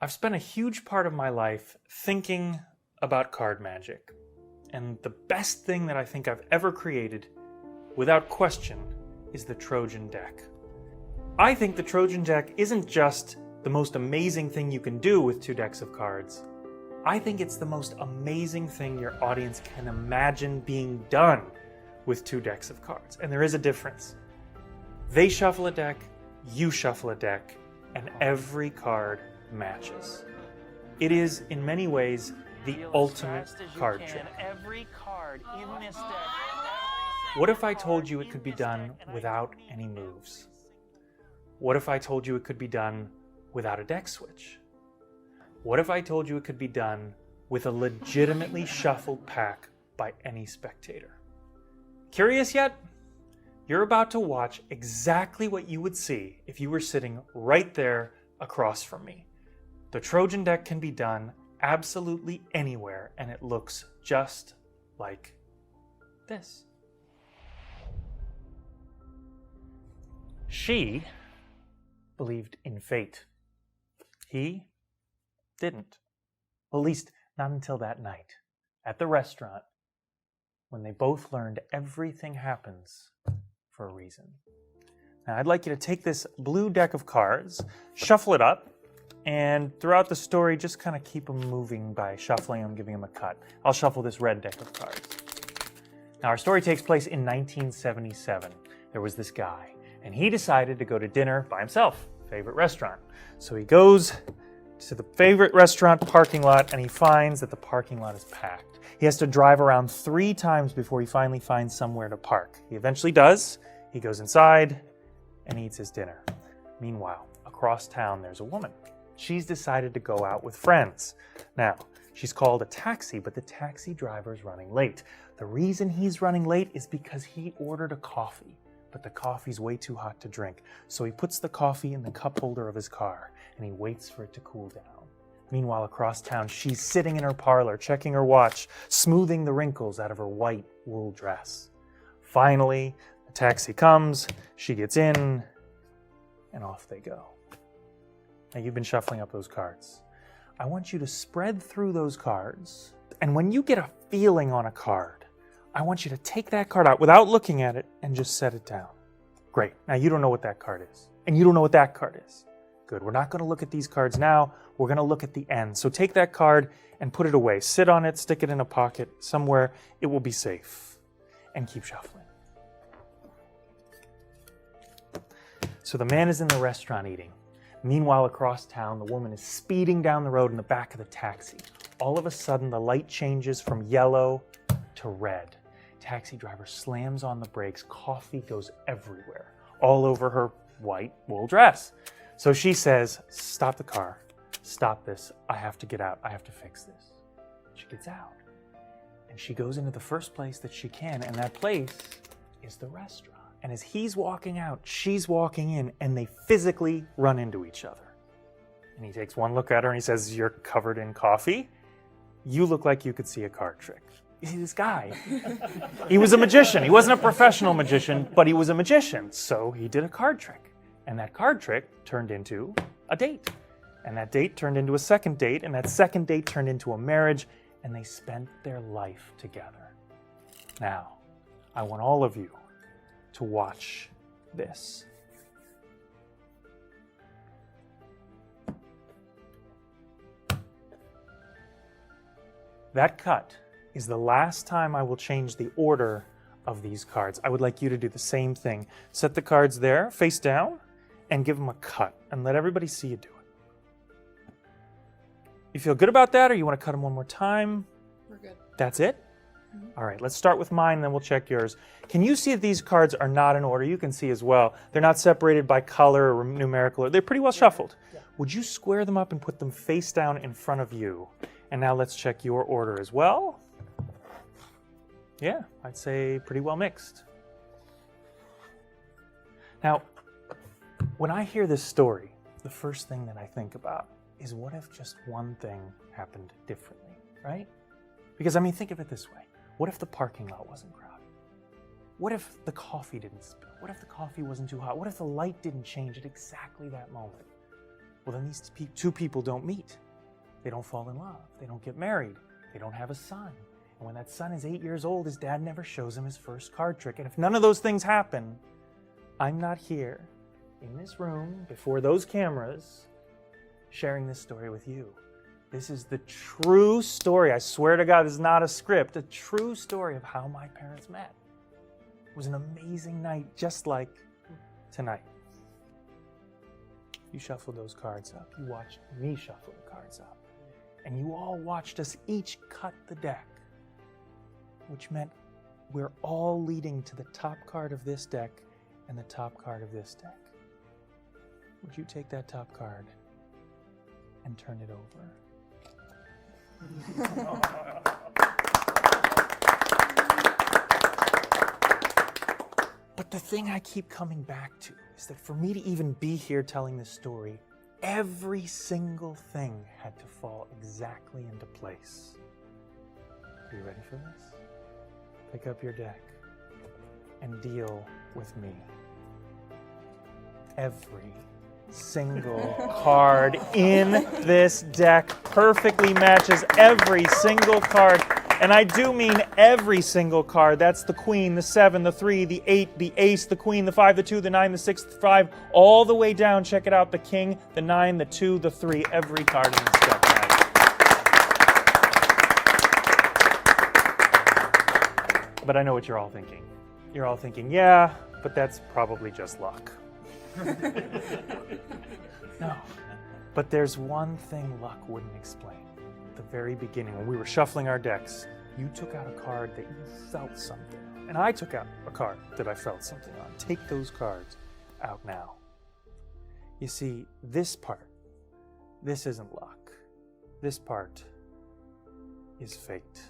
I've spent a huge part of my life thinking about card magic, and the best thing that I think I've ever created, without question, is the Trojan deck. I think the Trojan deck isn't just the most amazing thing you can do with 2 decks of cards. I think it's the most amazing thing your audience can imagine being done with 2 decks of cards. And there is a difference. They shuffle a deck, you shuffle a deck, and every card matches. It is, in many ways, the ultimate card trick. Every card in this deck. What if I told you it could be done without any moves? What if I told you it could be done without a deck switch? What if I told you it could be done with a legitimately shuffled pack by any spectator? Curious yet? You're about to watch exactly what you would see if you were sitting right there across from me. The Trojan deck can be done absolutely anywhere, and it looks just like this. She believed in fate. He didn't. Well, at least not until that night at the restaurant when they both learned everything happens for a reason. Now, I'd like you to take this blue deck of cards, shuffle it up, and throughout the story, just kind of keep them moving by shuffling them, giving them a cut. I'll shuffle this red deck of cards. Now, our story takes place in 1977. There was this guy, and he decided to go to dinner by himself, favorite restaurant. So he goes to the favorite restaurant parking lot, and he finds that the parking lot is packed. He has to drive around 3 times before he finally finds somewhere to park. He eventually does. He goes inside and eats his dinner. Meanwhile, across town, there's a woman. She's decided to go out with friends. Now, she's called a taxi, but the taxi driver's running late. The reason he's running late is because he ordered a coffee, but the coffee's way too hot to drink. So he puts the coffee in the cup holder of his car, and he waits for it to cool down. Meanwhile, across town, she's sitting in her parlor, checking her watch, smoothing the wrinkles out of her white wool dress. Finally, the taxi comes, she gets in, and off they go. Now, you've been shuffling up those cards. I want you to spread through those cards, and when you get a feeling on a card, I want you to take that card out without looking at it and just set it down. Great. Now, you don't know what that card is, and you don't know what that card is. Good. We're not going to look at these cards now. We're going to look at the end. So take that card and put it away. Sit on it, stick it in a pocket somewhere. It will be safe. And keep shuffling. So the man is in the restaurant eating. Meanwhile, across town, the woman is speeding down the road in the back of the taxi. All of a sudden, the light changes from yellow to red. Taxi driver slams on the brakes. Coffee goes everywhere, all over her white wool dress. So she says, "Stop the car. Stop this. I have to get out. I have to fix this." She gets out. And she goes into the first place that she can, and that place is the restaurant. And as he's walking out, she's walking in, and they physically run into each other. And he takes one look at her and he says, "You're covered in coffee. You look like you could see a card trick." You see, this guy, he was a magician. He wasn't a professional magician, but he was a magician. So he did a card trick. And that card trick turned into a date. And that date turned into a second date. And that second date turned into a marriage. And they spent their life together. Now, I want all of you to watch this. That cut is the last time I will change the order of these cards. I would like you to do the same thing. Set the cards there, face down, and give them a cut, and let everybody see you do it. You feel good about that, or you want to cut them one more time? We're good. That's it? All right, let's start with mine, then we'll check yours. Can you see that these cards are not in order? You can see as well. They're not separated by color or numerical. They're pretty well shuffled. Yeah. Would you square them up and put them face down in front of you? And now let's check your order as well. Yeah, I'd say pretty well mixed. Now, when I hear this story, the first thing that I think about is, what if just one thing happened differently, right? Because, I mean, think of it this way. What if the parking lot wasn't crowded? What if the coffee didn't spill? What if the coffee wasn't too hot? What if the light didn't change at exactly that moment? Well, then these two people don't meet. They don't fall in love. They don't get married. They don't have a son. And when that son is 8 years old, his dad never shows him his first card trick. And if none of those things happen, I'm not here in this room before those cameras sharing this story with you. This is the true story. I swear to God, this is not a script. A true story of how my parents met. It was an amazing night, just like tonight. You shuffled those cards up. You watched me shuffle the cards up. And you all watched us each cut the deck, which meant we're all leading to the top card of this deck and the top card of this deck. Would you take that top card and turn it over? But the thing I keep coming back to is that for me to even be here telling this story, every single thing had to fall exactly into place. Are you ready for this? Pick up your deck and deal with me. Every single card in this deck perfectly matches every single card. And I do mean every single card. That's the queen, the 7, the 3, the 8, the ace, the queen, the 5, the 2, the 9, the 6, the 5, all the way down. Check it out. The king, the 9, the 2, the 3, every card in this deck. But I know what you're all thinking. You're all thinking, yeah, but that's probably just luck. No. But there's one thing luck wouldn't explain. At the very beginning, when we were shuffling our decks, you took out a card that you felt something. And I took out a card that I felt something on. Take those cards out now. You see, this part, this isn't luck. This part is fate.